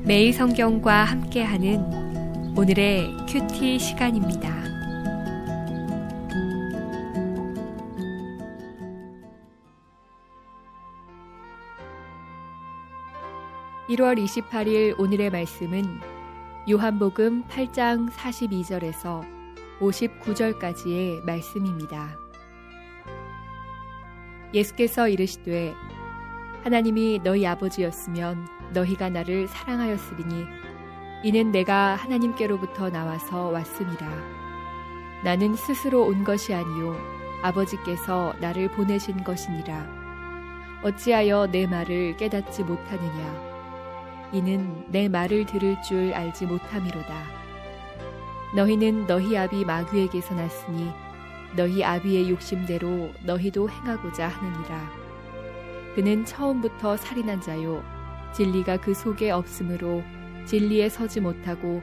매일 성경과 함께하는 오늘의 큐티 시간입니다. (1월 28일) 오늘의 말씀은 요한복음 8장 42절에서 59절까지의 말씀입니다. 예수께서 이르시되 하나님이 너희 아버지였으면 너희가 나를 사랑하였으리니 이는 내가 하나님께로부터 나와서 왔음이라. 나는 스스로 온 것이 아니요 아버지께서 나를 보내신 것이니라. 어찌하여 내 말을 깨닫지 못하느냐. 이는 내 말을 들을 줄 알지 못함이로다. 너희는 너희 아비 마귀에게서 났으니 너희 아비의 욕심대로 너희도 행하고자 하느니라. 그는 처음부터 살인한 자요 진리가 그 속에 없으므로 진리에 서지 못하고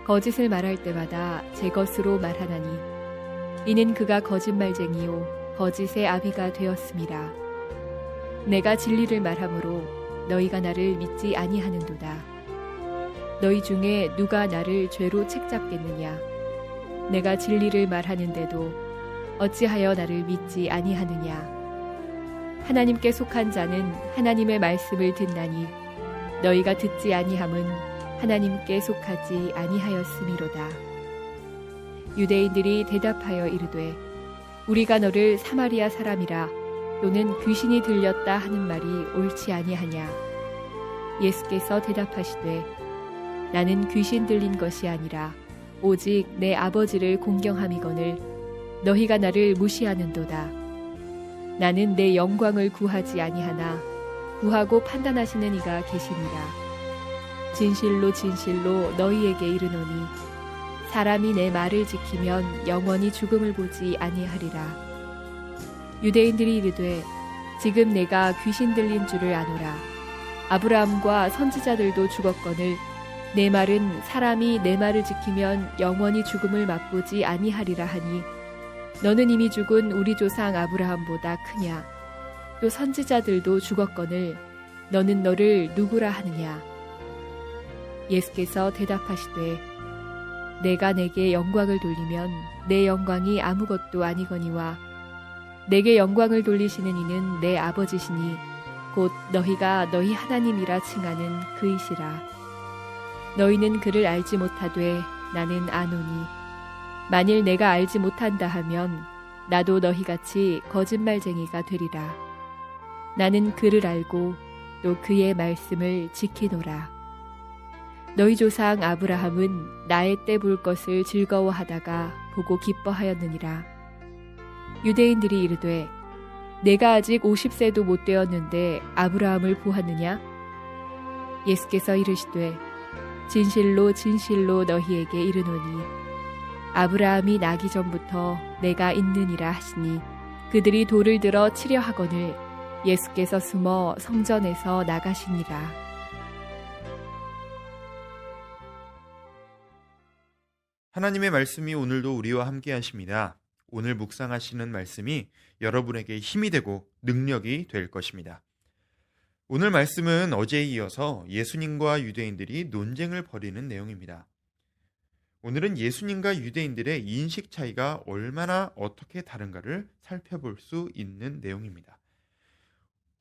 거짓을 말할 때마다 제 것으로 말하나니 이는 그가 거짓말쟁이요 거짓의 아비가 되었음이라. 내가 진리를 말하므로 너희가 나를 믿지 아니하는도다. 너희 중에 누가 나를 죄로 책잡겠느냐. 내가 진리를 말하는데도 어찌하여 나를 믿지 아니하느냐. 하나님께 속한 자는 하나님의 말씀을 듣나니 너희가 듣지 아니함은 하나님께 속하지 아니하였음이로다. 유대인들이 대답하여 이르되 우리가 너를 사마리아 사람이라 또는 귀신이 들렸다 하는 말이 옳지 아니하냐. 예수께서 대답하시되 나는 귀신 들린 것이 아니라 오직 내 아버지를 공경함이거늘 너희가 나를 무시하는도다. 나는 내 영광을 구하지 아니하나 구하고 판단하시는 이가 계시니라. 진실로 진실로 너희에게 이르노니 사람이 내 말을 지키면 영원히 죽음을 보지 아니하리라. 유대인들이 이르되 지금 내가 귀신 들린 줄을 아노라. 아브라함과 선지자들도 죽었거늘 내 말은 사람이 내 말을 지키면 영원히 죽음을 맛보지 아니하리라 하니 너는 이미 죽은 우리 조상 아브라함보다 크냐. 또 선지자들도 죽었거늘 너는 너를 누구라 하느냐. 예수께서 대답하시되 내가 내게 영광을 돌리면 내 영광이 아무것도 아니거니와 내게 영광을 돌리시는 이는 내 아버지시니 곧 너희가 너희 하나님이라 칭하는 그이시라. 너희는 그를 알지 못하되 나는 아노니 만일 내가 알지 못한다 하면 나도 너희같이 거짓말쟁이가 되리라. 나는 그를 알고 또 그의 말씀을 지키노라. 너희 조상 아브라함은 나의 때 볼 것을 즐거워하다가 보고 기뻐하였느니라. 유대인들이 이르되 내가 아직 50세도 못 되었는데 아브라함을 보았느냐? 예수께서 이르시되 진실로 진실로 너희에게 이르노니 아브라함이 나기 전부터 내가 있느니라 하시니 그들이 돌을 들어 치려 하거늘 예수께서 숨어 성전에서 나가시니라. 하나님의 말씀이 오늘도 우리와 함께 하십니다. 오늘 묵상하시는 말씀이 여러분에게 힘이 되고 능력이 될 것입니다. 오늘 말씀은 어제에 이어서 예수님과 유대인들이 논쟁을 벌이는 내용입니다. 오늘은 예수님과 유대인들의 인식 차이가 얼마나 어떻게 다른가를 살펴볼 수 있는 내용입니다.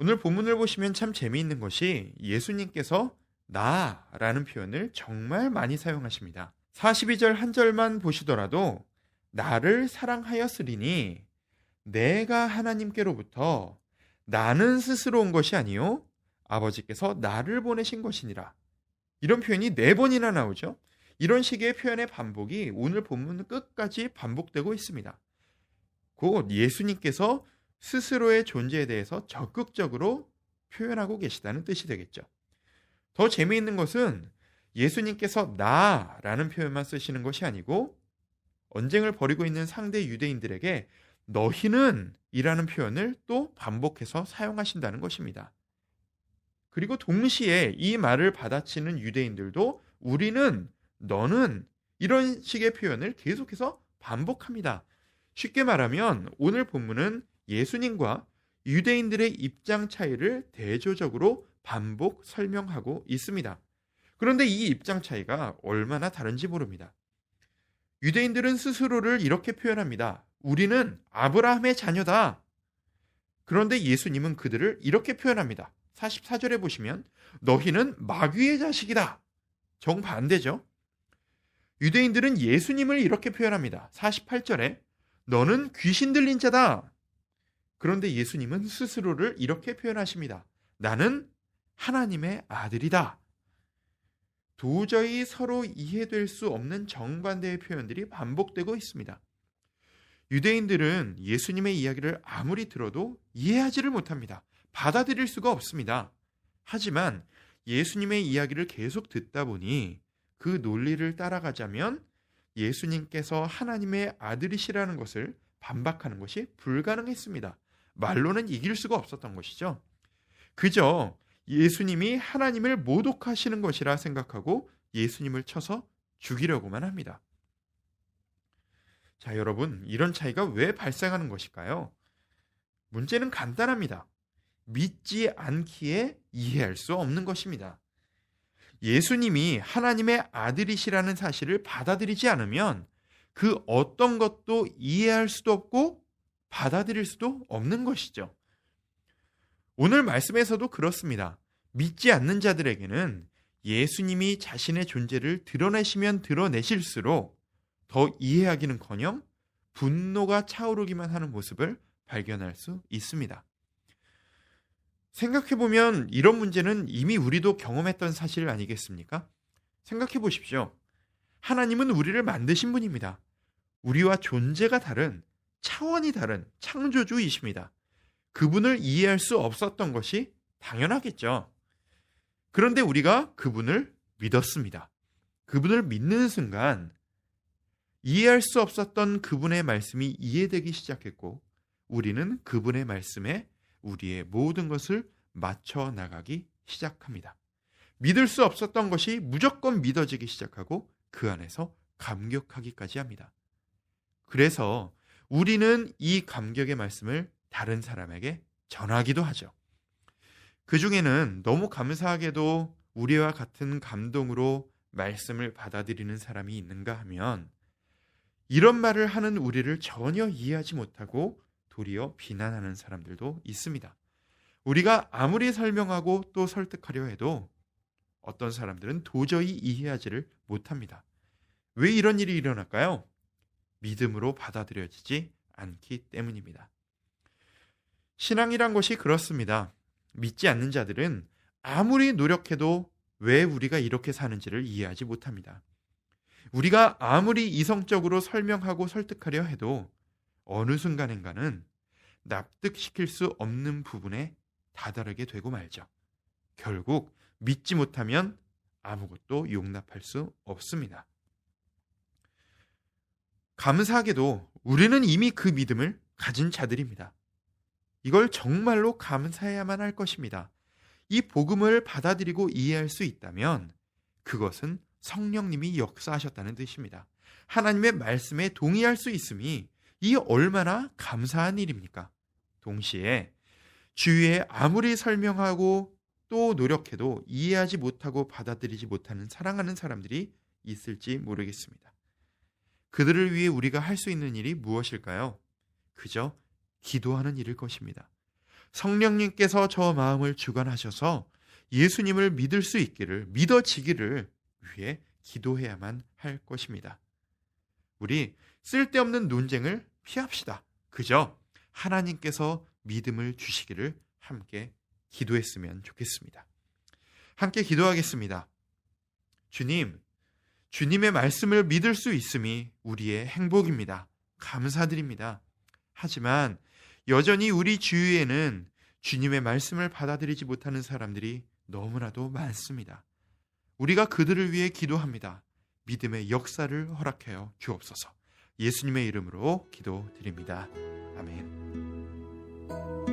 오늘 본문을 보시면 참 재미있는 것이 예수님께서 나라는 표현을 정말 많이 사용하십니다. 42절 한 절만 보시더라도 나를 사랑하였으리니 내가 하나님께로부터 나는 스스로 온 것이 아니요 아버지께서 나를 보내신 것이니라. 이런 표현이 4번이나 나오죠. 이런 식의 표현의 반복이 오늘 본문 끝까지 반복되고 있습니다. 곧 예수님께서 스스로의 존재에 대해서 적극적으로 표현하고 계시다는 뜻이 되겠죠. 더 재미있는 것은 예수님께서 나라는 표현만 쓰시는 것이 아니고 언쟁을 벌이고 있는 상대 유대인들에게 너희는 이라는 표현을 또 반복해서 사용하신다는 것입니다. 그리고 동시에 이 말을 받아치는 유대인들도 우리는, 너는 이런 식의 표현을 계속해서 반복합니다. 쉽게 말하면 오늘 본문은 예수님과 유대인들의 입장 차이를 대조적으로 반복 설명하고 있습니다. 그런데 이 입장 차이가 얼마나 다른지 모릅니다. 유대인들은 스스로를 이렇게 표현합니다. 우리는 아브라함의 자녀다. 그런데 예수님은 그들을 이렇게 표현합니다. 44절에 보시면 너희는 마귀의 자식이다. 정반대죠. 유대인들은 예수님을 이렇게 표현합니다. 48절에 너는 귀신 들린 자다. 그런데 예수님은 스스로를 이렇게 표현하십니다. 나는 하나님의 아들이다. 도저히 서로 이해될 수 없는 정반대의 표현들이 반복되고 있습니다. 유대인들은 예수님의 이야기를 아무리 들어도 이해하지를 못합니다. 받아들일 수가 없습니다. 하지만 예수님의 이야기를 계속 듣다 보니 그 논리를 따라가자면 예수님께서 하나님의 아들이시라는 것을 반박하는 것이 불가능했습니다. 말로는 이길 수가 없었던 것이죠. 그저 예수님이 하나님을 모독하시는 것이라 생각하고 예수님을 쳐서 죽이려고만 합니다. 자, 여러분, 이런 차이가 왜 발생하는 것일까요? 문제는 간단합니다. 믿지 않기에 이해할 수 없는 것입니다. 예수님이 하나님의 아들이시라는 사실을 받아들이지 않으면 그 어떤 것도 이해할 수도 없고 받아들일 수도 없는 것이죠. 오늘 말씀에서도 그렇습니다. 믿지 않는 자들에게는 예수님이 자신의 존재를 드러내시면 드러내실수록 더 이해하기는커녕 분노가 차오르기만 하는 모습을 발견할 수 있습니다. 생각해보면 이런 문제는 이미 우리도 경험했던 사실 아니겠습니까? 생각해 보십시오. 하나님은 우리를 만드신 분입니다. 우리와 존재가 다른, 차원이 다른 창조주이십니다. 그분을 이해할 수 없었던 것이 당연하겠죠. 그런데 우리가 그분을 믿었습니다. 그분을 믿는 순간 이해할 수 없었던 그분의 말씀이 이해되기 시작했고 우리는 그분의 말씀에 우리의 모든 것을 맞춰 나가기 시작합니다. 믿을 수 없었던 것이 무조건 믿어지기 시작하고 그 안에서 감격하기까지 합니다. 그래서 우리는 이 감격의 말씀을 다른 사람에게 전하기도 하죠. 그 중에는 너무 감사하게도 우리와 같은 감동으로 말씀을 받아들이는 사람이 있는가 하면 이런 말을 하는 우리를 전혀 이해하지 못하고 도리어 비난하는 사람들도 있습니다. 우리가 아무리 설명하고 또 설득하려 해도 어떤 사람들은 도저히 이해하지를 못합니다. 왜 이런 일이 일어날까요? 믿음으로 받아들여지지 않기 때문입니다. 신앙이란 것이 그렇습니다. 믿지 않는 자들은 아무리 노력해도 왜 우리가 이렇게 사는지를 이해하지 못합니다. 우리가 아무리 이성적으로 설명하고 설득하려 해도 어느 순간인가는 납득시킬 수 없는 부분에 다다르게 되고 말죠. 결국 믿지 못하면 아무것도 용납할 수 없습니다. 감사하게도 우리는 이미 그 믿음을 가진 자들입니다. 이걸 정말로 감사해야만 할 것입니다. 이 복음을 받아들이고 이해할 수 있다면 그것은 성령님이 역사하셨다는 뜻입니다. 하나님의 말씀에 동의할 수 있음이 이 얼마나 감사한 일입니까? 동시에 주위에 아무리 설명하고 또 노력해도 이해하지 못하고 받아들이지 못하는 사랑하는 사람들이 있을지 모르겠습니다. 그들을 위해 우리가 할 수 있는 일이 무엇일까요? 그저 기도하는 일일 것입니다. 성령님께서 저 마음을 주관하셔서 예수님을 믿을 수 있기를, 믿어지기를 위해 기도해야만 할 것입니다. 우리 쓸데없는 논쟁을 피합시다. 그저 하나님께서 믿음을 주시기를 함께 기도했으면 좋겠습니다. 함께 기도하겠습니다. 주님, 주님의 말씀을 믿을 수 있음이 우리의 행복입니다. 감사드립니다. 하지만 여전히 우리 주위에는 주님의 말씀을 받아들이지 못하는 사람들이 너무나도 많습니다. 우리가 그들을 위해 기도합니다. 믿음의 역사를 허락하여 주옵소서. 예수님의 이름으로 기도드립니다. 아멘.